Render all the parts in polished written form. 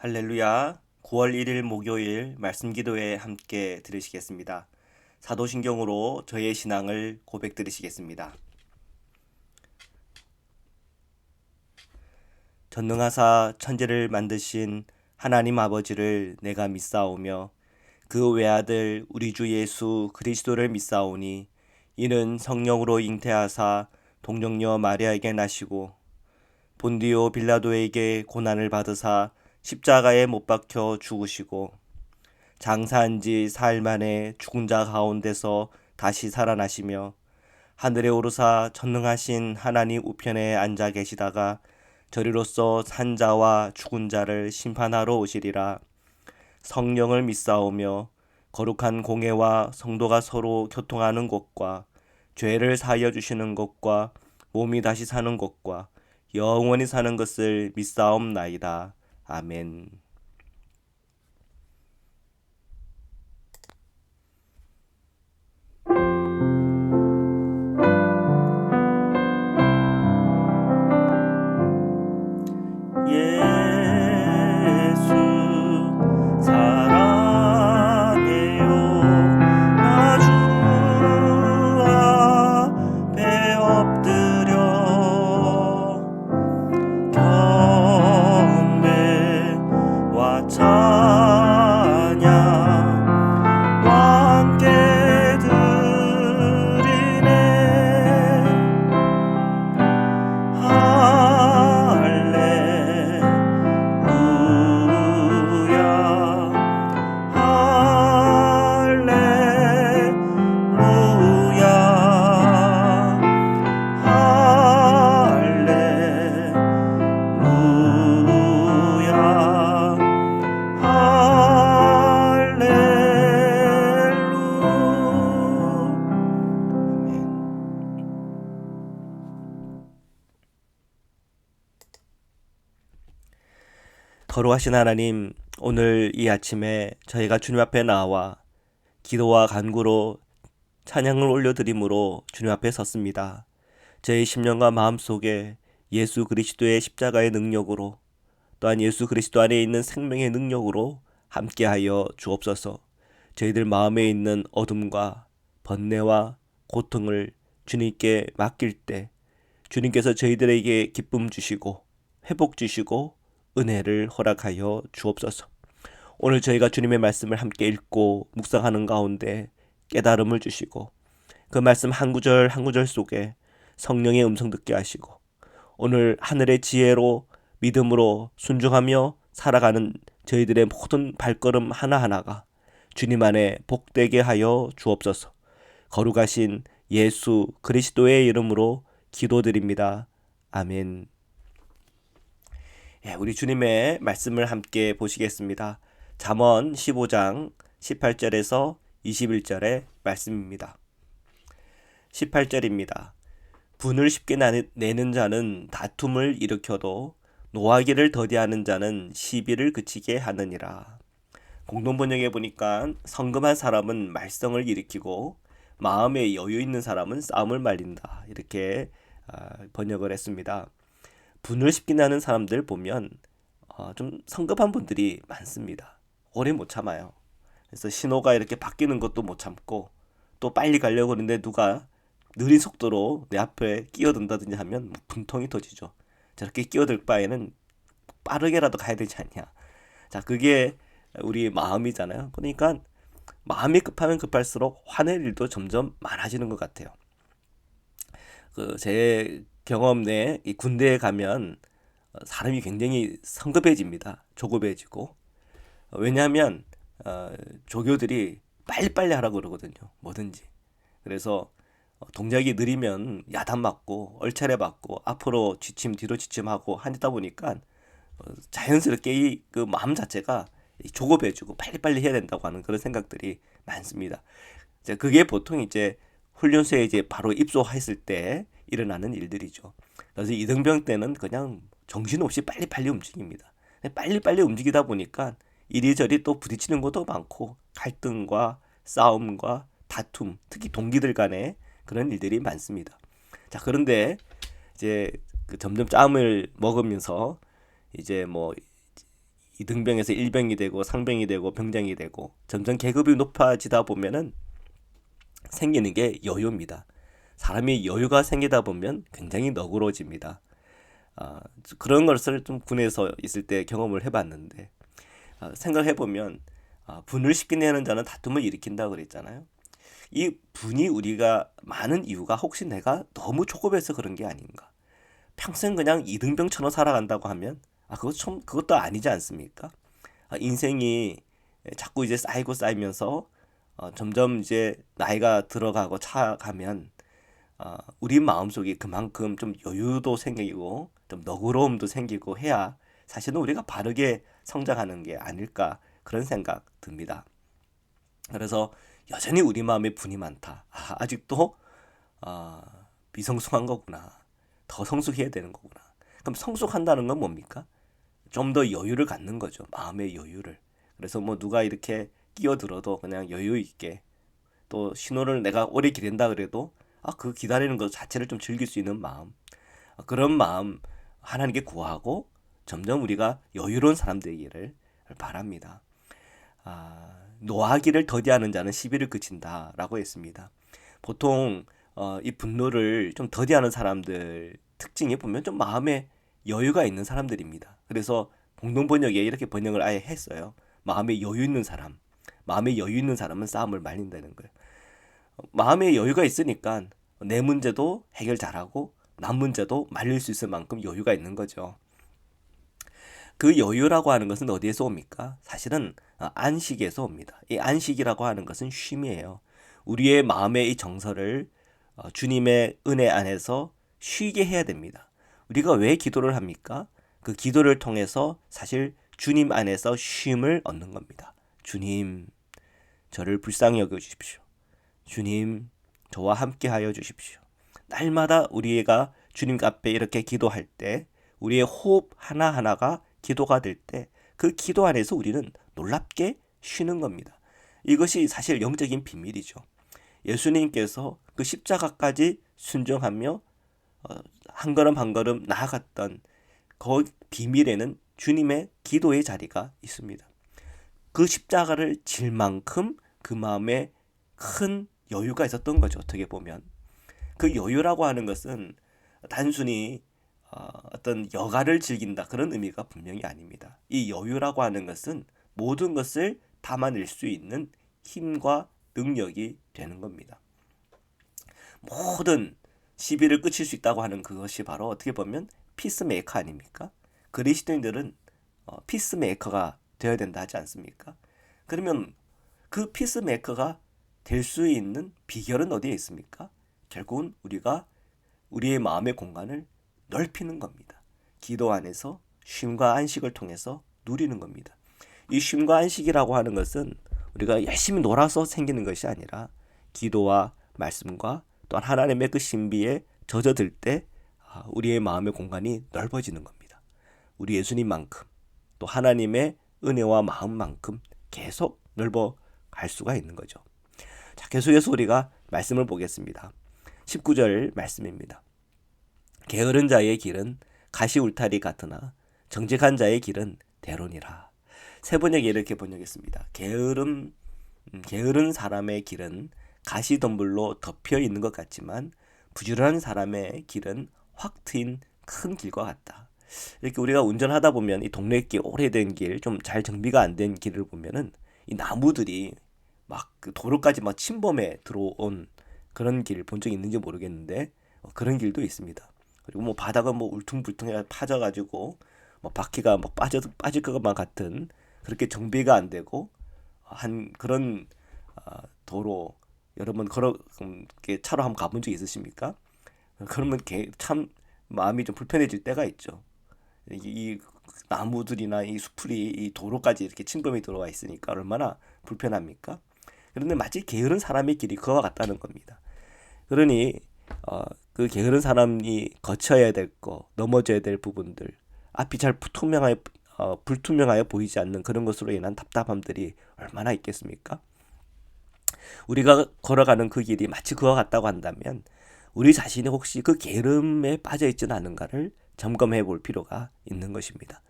할렐루야. 9월 1일 목요일 말씀 기도에 함께 들으시겠습니다. 사도신경으로 저의 신앙을 고백 드리시겠습니다. 전능하사 천지를 만드신 하나님 아버지를 내가 믿사오며 그 외아들 우리 주 예수 그리스도를 믿사오니 이는 성령으로 잉태하사 동정녀 마리아에게 나시고 본디오 빌라도에게 고난을 받으사 십자가에 못 박혀 죽으시고 장사한 지 사흘 만에 죽은 자 가운데서 다시 살아나시며 하늘에 오르사 전능하신 하나님 우편에 앉아 계시다가 저리로서 산 자와 죽은 자를 심판하러 오시리라. 성령을 믿사오며 거룩한 공회와 성도가 서로 교통하는 것과 죄를 사하여 주시는 것과 몸이 다시 사는 것과 영원히 사는 것을 믿사옵나이다. 아멘. 예수 사랑해요. 나 주 앞에 엎드려 경배와 찬양 함께 드리네. 거룩하신 하나님, 오늘 이 아침에 저희가 주님 앞에 나와 기도와 간구로 찬양을 올려드림으로 주님 앞에 섰습니다. 저희 심령과 마음속에 예수 그리스도의 십자가의 능력으로 또한 예수 그리스도 안에 있는 생명의 능력으로 함께하여 주옵소서. 저희들 마음에 있는 어둠과 번뇌와 고통을 주님께 맡길 때 주님께서 저희들에게 기쁨 주시고 회복 주시고 은혜를 허락하여 주옵소서. 오늘 저희가 주님의 말씀을 함께 읽고 묵상하는 가운데 깨달음을 주시고 그 말씀 한 구절 한 구절 속에 성령의 음성 듣게 하시고 오늘 하늘의 지혜로 믿음으로 순종하며 살아가는 저희들의 모든 발걸음 하나하나가 주님 안에 복되게 하여 주옵소서. 거룩하신 예수 그리스도의 이름으로 기도드립니다. 아멘. 우리 주님의 말씀을 함께 보시겠습니다. 잠언 15장 18절에서 21절의 말씀입니다. 18절입니다. 분을 쉽게 내는 자는 다툼을 일으켜도 노하기를 더디하는 자는 시비를 그치게 하느니라. 공동번역에 보니까 성금한 사람은 말썽을 일으키고 마음에 여유 있는 사람은 싸움을 말린다. 이렇게 번역을 했습니다. 분을 쉽게 나는 사람들 보면 좀 성급한 분들이 많습니다. 오래 못 참아요. 그래서 신호가 이렇게 바뀌는 것도 못 참고 또 빨리 가려고 하는데 누가 느린 속도로 내 앞에 끼어든다든지 하면 분통이 터지죠. 저렇게 끼어들 바에는 빠르게라도 가야 되지 않냐. 자, 그게 우리 마음이잖아요. 그러니까 마음이 급하면 급할수록 화낼 일도 점점 많아지는 것 같아요. 제 경험 내에 이 군대에 가면 사람이 굉장히 성급해집니다. 조급해지고. 왜냐하면 조교들이 빨리빨리 하라고 그러거든요. 뭐든지. 그래서 동작이 느리면 야단 맞고 얼차례 맞고 앞으로 지침 뒤로 지침하고 하다 보니까 자연스럽게 그 마음 자체가 조급해지고 빨리빨리 해야 된다고 하는 그런 생각들이 많습니다. 그게 보통 이제 훈련소에 이제 바로 입소했을 때 일어나는 일들이죠. 그래서 이등병 때는 그냥 정신없이 빨리빨리 움직입니다. 빨리빨리 움직이다 보니까 이리저리 또 부딪히는 것도 많고 갈등과 싸움과 다툼, 특히 동기들 간에 그런 일들이 많습니다. 자, 그런데 이제 점점 짬을 먹으면서 이제 뭐 이등병에서 일병이 되고 상병이 되고 병장이 되고 점점 계급이 높아지다 보면은 생기는 게 여유입니다. 사람이 여유가 생기다 보면 굉장히 너그러워집니다. 그런 것을 좀 군에서 있을 때 경험을 해봤는데 생각해보면 분을 쉽게 내는 자는 다툼을 일으킨다고 그랬잖아요. 이 분이 우리가 많은 이유가 혹시 내가 너무 조급해서 그런 게 아닌가. 평생 그냥 이등병처럼 살아간다고 하면 그것도 아니지 않습니까? 인생이 자꾸 이제 쌓이고 쌓이면서 점점 이제 나이가 들어가고 차가면 우리 마음속에 그만큼 좀 여유도 생기고 좀 너그러움도 생기고 해야 사실은 우리가 바르게 성장하는 게 아닐까 그런 생각 듭니다. 그래서 여전히 우리 마음에 분이 많다. 아직도 미성숙한 거구나. 더 성숙해야 되는 거구나. 그럼 성숙한다는 건 뭡니까? 좀 더 여유를 갖는 거죠. 마음의 여유를. 그래서 뭐 누가 이렇게 끼어들어도 그냥 여유 있게 또 신호를 내가 오래 기다린다 그래도 그 기다리는 것 자체를 좀 즐길 수 있는 마음. 그런 마음 하나님께 구하고 점점 우리가 여유로운 사람 되기를 바랍니다. 노하기를 더디하는 자는 시비를 그친다라고 했습니다. 보통 이 분노를 좀 더디하는 사람들 특징이 보면 좀 마음에 여유가 있는 사람들입니다. 그래서 공동번역에 이렇게 번역을 아예 했어요. 마음에 여유 있는 사람. 마음에 여유 있는 사람은 싸움을 말린다는 거예요. 마음에 여유가 있으니까 내 문제도 해결 잘하고 남 문제도 말릴 수 있을 만큼 여유가 있는 거죠. 그 여유라고 하는 것은 어디에서 옵니까? 사실은 안식에서 옵니다. 이 안식이라고 하는 것은 쉼이에요. 우리의 마음의 이 정서를 주님의 은혜 안에서 쉬게 해야 됩니다. 우리가 왜 기도를 합니까? 그 기도를 통해서 사실 주님 안에서 쉼을 얻는 겁니다. 주님, 저를 불쌍히 여겨주십시오. 주님, 저와 함께 하여 주십시오. 날마다 우리가 주님 앞에 이렇게 기도할 때 우리의 호흡 하나하나가 기도가 될 때 그 기도 안에서 우리는 놀랍게 쉬는 겁니다. 이것이 사실 영적인 비밀이죠. 예수님께서 그 십자가까지 순종하며 한 걸음 한 걸음 나아갔던 그 비밀에는 주님의 기도의 자리가 있습니다. 그 십자가를 질 만큼 그 마음에 큰 여유가 있었던 거죠. 어떻게 보면 그 여유라고 하는 것은 단순히 어떤 여가를 즐긴다 그런 의미가 분명히 아닙니다. 이 여유라고 하는 것은 모든 것을 담아낼 수 있는 힘과 능력이 되는 겁니다. 모든 시비를 끝일 수 있다고 하는 그것이 바로 어떻게 보면 피스메이커 아닙니까? 그리스도인들은 피스메이커가 되어야 된다 하지 않습니까? 그러면 그 피스메이커가 될 수 있는 비결은 어디에 있습니까? 결국은 우리가 우리의 마음의 공간을 넓히는 겁니다. 기도 안에서 쉼과 안식을 통해서 누리는 겁니다. 이 쉼과 안식이라고 하는 것은 우리가 열심히 놀아서 생기는 것이 아니라 기도와 말씀과 또한 하나님의 그 신비에 젖어들 때 우리의 마음의 공간이 넓어지는 겁니다. 우리 예수님만큼 또 하나님의 은혜와 마음만큼 계속 넓어 갈 수가 있는 거죠. 자, 계속해서 우리가 말씀을 보겠습니다. 19절 말씀입니다. 게으른 자의 길은 가시 울타리 같으나 정직한 자의 길은 대론이라. 세 번역에 이렇게 번역했습니다. 게으른 사람의 길은 가시덤불로 덮여 있는 것 같지만 부지런한 사람의 길은 확 트인 큰 길과 같다. 이렇게 우리가 운전하다 보면 이 동네 길, 오래된 길, 좀 잘 정비가 안 된 길을 보면은 이 나무들이 막 그 도로까지 막 침범해 들어온 그런 길 본 적 있는지 모르겠는데 그런 길도 있습니다. 그리고 뭐 바다가 뭐 울퉁불퉁해 파져가지고 뭐 바퀴가 뭐 빠질 것만 같은 그렇게 정비가 안 되고 한 그런 도로 여러분 차로 한번 가본 적 있으십니까? 그러면 참 마음이 좀 불편해질 때가 있죠. 이 나무들이나 이 수풀이 이 도로까지 이렇게 침범이 들어와 있으니까 얼마나 불편합니까? 그런데 마치 게으른 사람의 길이 그와 같다는 겁니다. 그러니 그 게으른 사람이 거쳐야 될 거, 넘어져야 될 부분들, 앞이 잘 불투명하여 보이지 않는 그런 것으로 인한 답답함들이 얼마나 있겠습니까? 우리가 걸어가는 그 길이 마치 그와 같다고 한다면 우리 자신이 혹시 그 게으름에 빠져 있지는 않은가를 점검해 볼 필요가 있는 것입니다.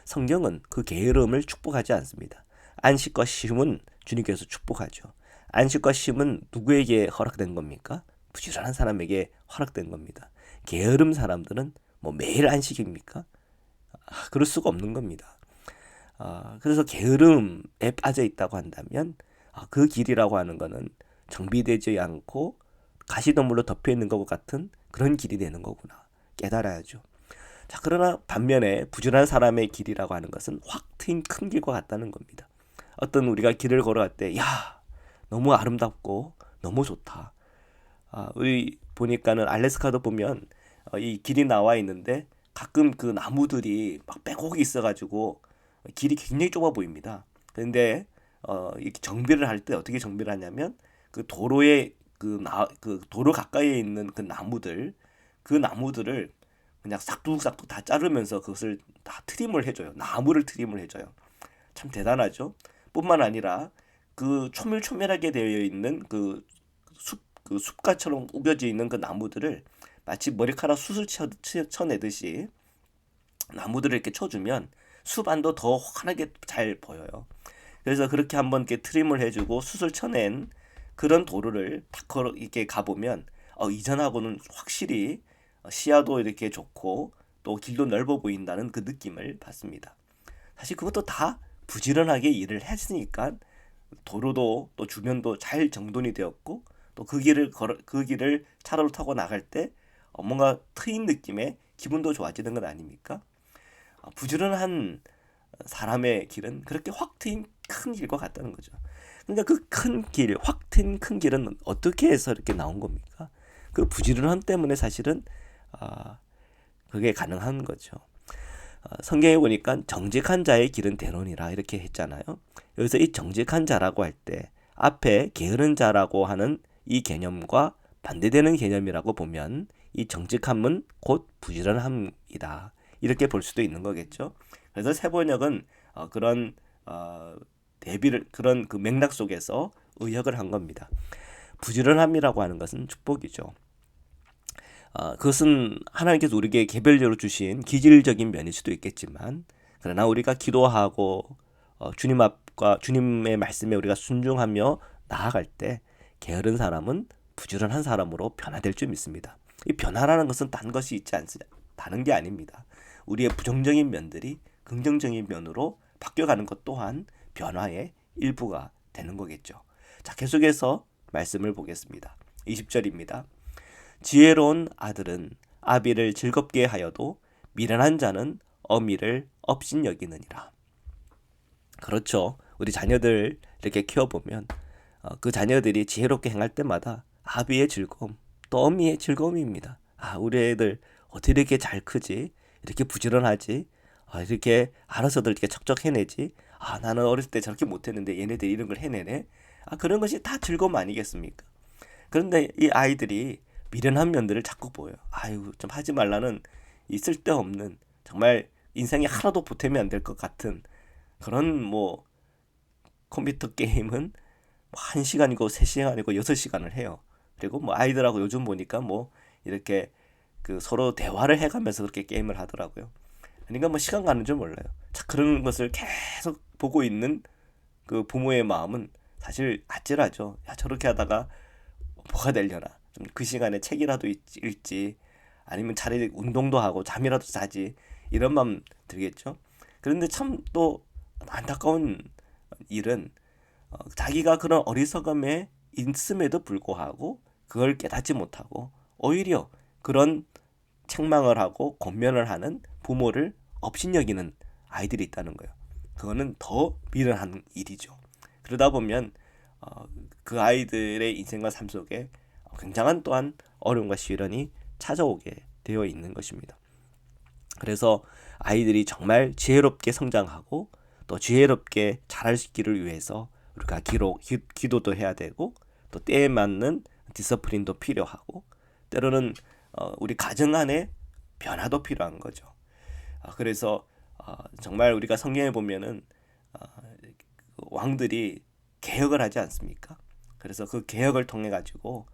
성경은 그 게으름을 축복하지 않습니다. 안식과 쉼은 주님께서 축복하죠. 안식과 쉼은 누구에게 허락된 겁니까? 부지런한 사람에게 허락된 겁니다. 게으름 사람들은 뭐 매일 안식입니까? 그럴 수가 없는 겁니다. 그래서 게으름에 빠져 있다고 한다면 그 길이라고 하는 거는 정비되지 않고 가시덤불로 덮여 있는 것 같은 그런 길이 되는 거구나 깨달아야죠. 자, 그러나 반면에 부지런한 사람의 길이라고 하는 것은 확 트인 큰 길과 같다는 겁니다. 어떤 우리가 길을 걸어갈 때, 야, 너무 아름답고 너무 좋다. 우리 보니까는 알래스카도 보면 이 길이 나와 있는데 가끔 그 나무들이 막 빼곡히 있어가지고 길이 굉장히 좁아 보입니다. 그런데 이렇게 정비를 할 때 어떻게 정비를 하냐면 그 도로에 그 도로 가까이에 있는 그 나무들을 그냥 싹둑싹둑 다 자르면서 그것을 다 트림을 해줘요. 나무를 트림을 해줘요. 참 대단하죠. 뿐만 아니라 그 초밀초밀하게 되어 있는 그 숲가처럼 우겨져 있는 그 나무들을 마치 머리카락 수술 쳐내듯이 나무들을 이렇게 쳐주면 숲안도 더 환하게 잘 보여요. 그래서 그렇게 한번 이렇게 트림을 해주고 수술 쳐낸 그런 도로를 딱 걸어 이렇게 가보면 이전하고는 확실히 시야도 이렇게 좋고 또 길도 넓어 보인다는 그 느낌을 받습니다. 사실 그것도 다 부지런하게 일을 했으니까 도로도 또 주변도 잘 정돈이 되었고 또 그 길을 차로를 타고 나갈 때 뭔가 트인 느낌의 기분도 좋아지는 건 아닙니까? 부지런한 사람의 길은 그렇게 확 트인 큰 길과 같다는 거죠. 그러니까 그 큰 길, 확 트인 큰 길은 어떻게 해서 이렇게 나온 겁니까? 그 부지런함 때문에 사실은 그게 가능한 거죠. 성경에 보니까 정직한 자의 길은 대론이라 이렇게 했잖아요. 여기서 이 정직한 자라고 할 때 앞에 게으른 자라고 하는 이 개념과 반대되는 개념이라고 보면 이 정직함은 곧 부지런함이다. 이렇게 볼 수도 있는 거겠죠. 그래서 세번역은 그런 대비를 그런 그 맥락 속에서 의역을 한 겁니다. 부지런함이라고 하는 것은 축복이죠. 그것은 하나님께서 우리에게 개별적으로 주신 기질적인 면일 수도 있겠지만 그러나 우리가 기도하고 주님 앞과 주님의 말씀에 우리가 순종하며 나아갈 때 게으른 사람은 부지런한 사람으로 변화될 줄 믿습니다. 이 변화라는 것은 딴 것이 있지 않다는 게 아닙니다. 우리의 부정적인 면들이 긍정적인 면으로 바뀌어가는 것 또한 변화의 일부가 되는 거겠죠. 자, 계속해서 말씀을 보겠습니다. 20절입니다. 지혜로운 아들은 아비를 즐겁게 하여도 미련한 자는 어미를 업신여기느니라. 그렇죠. 우리 자녀들 이렇게 키워보면 그 자녀들이 지혜롭게 행할 때마다 아비의 즐거움, 또 어미의 즐거움입니다. 우리 애들 어떻게 이렇게 잘 크지? 이렇게 부지런하지? 이렇게 알아서들 이렇게 척척 해내지? 나는 어렸을 때 저렇게 못했는데 얘네들 이런 걸 해내네? 그런 것이 다 즐거움 아니겠습니까? 그런데 이 아이들이 미련한 면들을 자꾸 보여요. 아유, 좀 하지 말라는 이 쓸데없는 정말 인생에 하나도 보탬이 안 될 것 같은 그런 뭐 컴퓨터 게임은 뭐 1시간이고 3시간이고 6시간을 해요. 그리고 뭐 아이들하고 요즘 보니까 뭐 이렇게 그 서로 대화를 해가면서 그렇게 게임을 하더라고요. 그러니까 뭐 시간 가는 줄 몰라요. 자, 그런 것을 계속 보고 있는 그 부모의 마음은 사실 아찔하죠. 야, 저렇게 하다가 뭐가 되려나. 좀 그 시간에 책이라도 읽지. 아니면 차라리 운동도 하고 잠이라도 자지. 이런 마음 들겠죠. 그런데 참 또 안타까운 일은 자기가 그런 어리석음에 있음에도 불구하고 그걸 깨닫지 못하고 오히려 그런 책망을 하고 권면을 하는 부모를 업신여기는 아이들이 있다는 거예요. 그거는 더 미련한 일이죠. 그러다 보면 그 아이들의 인생과 삶 속에 굉장한 또한 어려움과 시련이 찾아오게 되어 있는 것입니다. 그래서 아이들이 정말 지혜롭게 성장하고 또 지혜롭게 자랄 수 있기를 위해서 우리가 기도도 해야 되고 또 때에 맞는 디서플린도 필요하고 때로는 우리 가정 안에 변화도 필요한 거죠. 그래서 정말 우리가 성경에 보면은 왕들이 개혁을 하지 않습니까? 그래서 그 개혁을 통해 가지고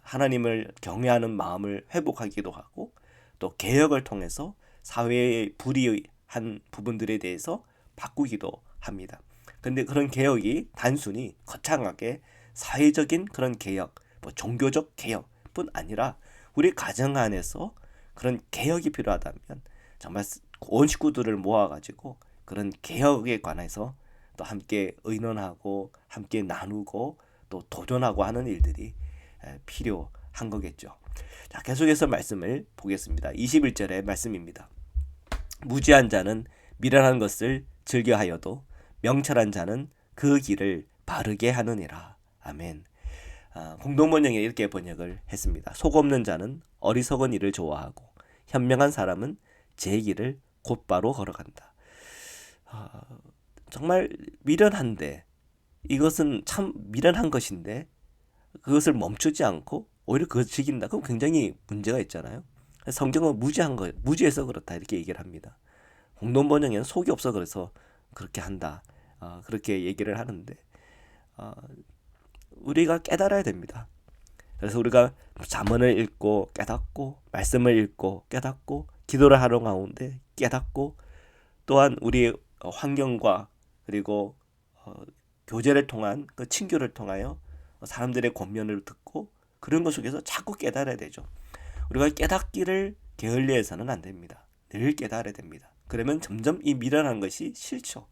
하나님을 경외하는 마음을 회복하기도 하고 또 개혁을 통해서 사회의 불의한 한 부분들에 대해서 바꾸기도 합니다. 근데 그런 개혁이 단순히 거창하게 사회적인 그런 개혁, 뭐 종교적 개혁뿐 아니라 우리 가정 안에서 그런 개혁이 필요하다면 정말 온 식구들을 모아가지고 그런 개혁에 관해서 또 함께 의논하고 함께 나누고 또 도전하고 하는 일들이 필요한 거겠죠. 자, 계속해서 말씀을 보겠습니다. 21절의 말씀입니다. 무지한 자는 미련한 것을 즐겨하여도 명철한 자는 그 길을 바르게 하느니라. 아멘. 공동번역에 이렇게 번역을 했습니다. 속 없는 자는 어리석은 일을 좋아하고 현명한 사람은 제 길을 곧바로 걸어간다. 정말 미련한데, 이것은 참 미련한 것인데 그것을 멈추지 않고 오히려 그것을 즐긴다. 그럼 굉장히 문제가 있잖아요. 성경은 무지한 거, 무지해서 그렇다 이렇게 얘기를 합니다. 공동번역에는 속이 없어 그래서 그렇게 한다. 그렇게 얘기를 하는데 우리가 깨달아야 됩니다. 그래서 우리가 잠언을 읽고 깨닫고 말씀을 읽고 깨닫고 기도를 하는 가운데 깨닫고 또한 우리 환경과 그리고 교제를 통한 그 친교를 통하여 사람들의 권면을 듣고 그런 것 속에서 자꾸 깨달아야 되죠. 우리가 깨닫기를 게을리해서는 안 됩니다. 늘 깨달아야 됩니다. 그러면 점점 이 미련한 것이 싫죠.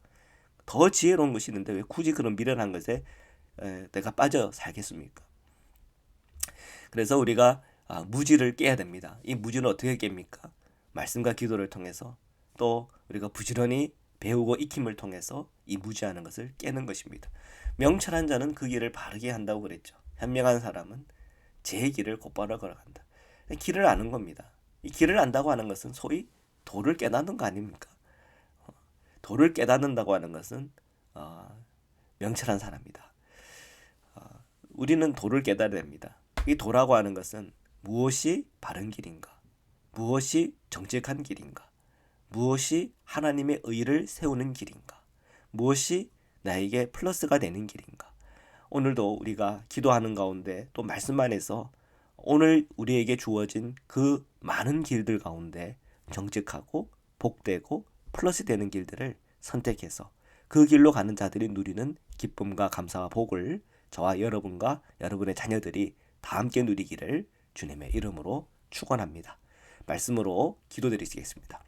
더 지혜로운 것이 있는데 왜 굳이 그런 미련한 것에 내가 빠져 살겠습니까? 그래서 우리가 무지를 깨야 됩니다. 이 무지는 어떻게 깹니까? 말씀과 기도를 통해서 또 우리가 부지런히 배우고 익힘을 통해서 이 무지하는 것을 깨는 것입니다. 명철한 자는 그 길을 바르게 한다고 그랬죠. 현명한 사람은 제 길을 곧바로 걸어간다. 길을 아는 겁니다. 이 길을 안다고 하는 것은 소위 도를 깨닫는 거 아닙니까? 도를 깨닫는다고 하는 것은 명철한 사람이다. 우리는 도를 깨달아야 됩니다. 이 도라고 하는 것은 무엇이 바른 길인가? 무엇이 정직한 길인가? 무엇이 하나님의 의를 세우는 길인가? 무엇이 나에게 플러스가 되는 길인가? 오늘도 우리가 기도하는 가운데 또 말씀 안에서 오늘 우리에게 주어진 그 많은 길들 가운데 정직하고 복되고 플러스 되는 길들을 선택해서 그 길로 가는 자들이 누리는 기쁨과 감사와 복을 저와 여러분과 여러분의 자녀들이 다 함께 누리기를 주님의 이름으로 축원합니다. 말씀으로 기도드리겠습니다.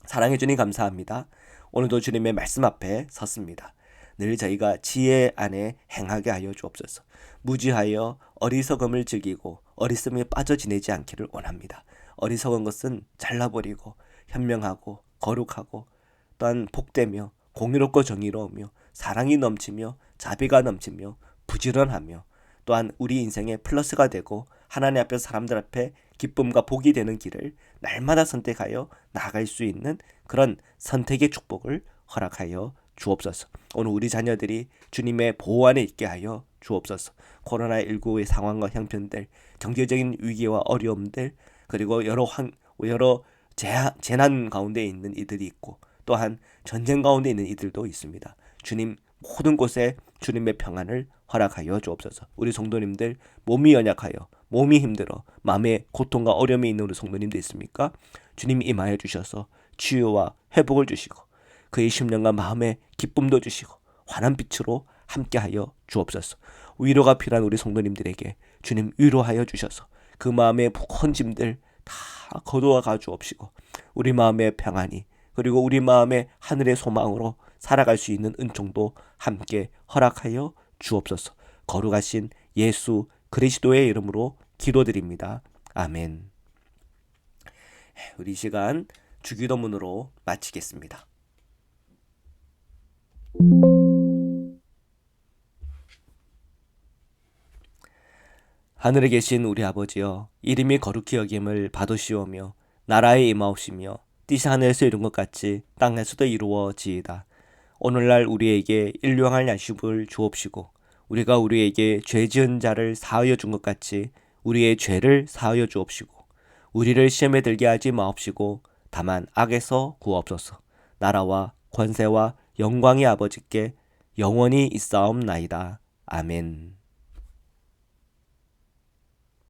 사랑해 주님 감사합니다. 오늘도 주님의 말씀 앞에 섰습니다. 늘 저희가 지혜 안에 행하게 하여 주옵소서. 무지하여 어리석음을 즐기고 어리석음에 빠져 지내지 않기를 원합니다. 어리석은 것은 잘라버리고 현명하고 거룩하고 또한 복되며 공의롭고 정의로우며 사랑이 넘치며 자비가 넘치며 부지런하며 또한 우리 인생에 플러스가 되고 하나님 앞에서 사람들 앞에 기쁨과 복이 되는 길을 날마다 선택하여 나아갈 수 있는 그런 선택의 축복을 허락하여 주옵소서. 오늘 우리 자녀들이 주님의 보호 안에 있게 하여 주옵소서. 코로나19의 상황과 형편들, 경제적인 위기와 어려움들, 그리고 여러 재난 가운데 있는 이들이 있고 또한 전쟁 가운데 있는 이들도 있습니다. 주님 모든 곳에 주님의 평안을 허락하여 주옵소서. 우리 성도님들 몸이 연약하여 몸이 힘들어 마음에 고통과 어려움이 있는 우리 성도님들 있습니까? 주님 임하여 주셔서 치유와 회복을 주시고 그의 심령과 마음에 기쁨도 주시고 환한 빛으로 함께하여 주옵소서. 위로가 필요한 우리 성도님들에게 주님 위로하여 주셔서 그 마음의 무거운 짐들 다 거두어 가 주옵시고 우리 마음의 평안이 그리고 우리 마음의 하늘의 소망으로 살아갈 수 있는 은총도 함께 허락하여 주옵소서. 거룩하신 예수 그리스도의 이름으로 기도드립니다. 아멘. 우리 시간 주기도문으로 마치겠습니다. 하늘에 계신 우리 아버지여, 이름이 거룩히 여김을 받으시오며 나라에 임하옵시며 뜻이 하늘에서 이룬 것 같이 땅에서도 이루어지이다. 오늘날 우리에게 일용할 양식을 주옵시고 우리가 우리에게 죄 지은 자를 사하여 준 것 같이 우리의 죄를 사하여 주옵시고 우리를 시험에 들게 하지 마옵시고 다만 악에서 구하옵소서. 나라와 권세와 영광의 아버지께 영원히 있사옵나이다. 아멘.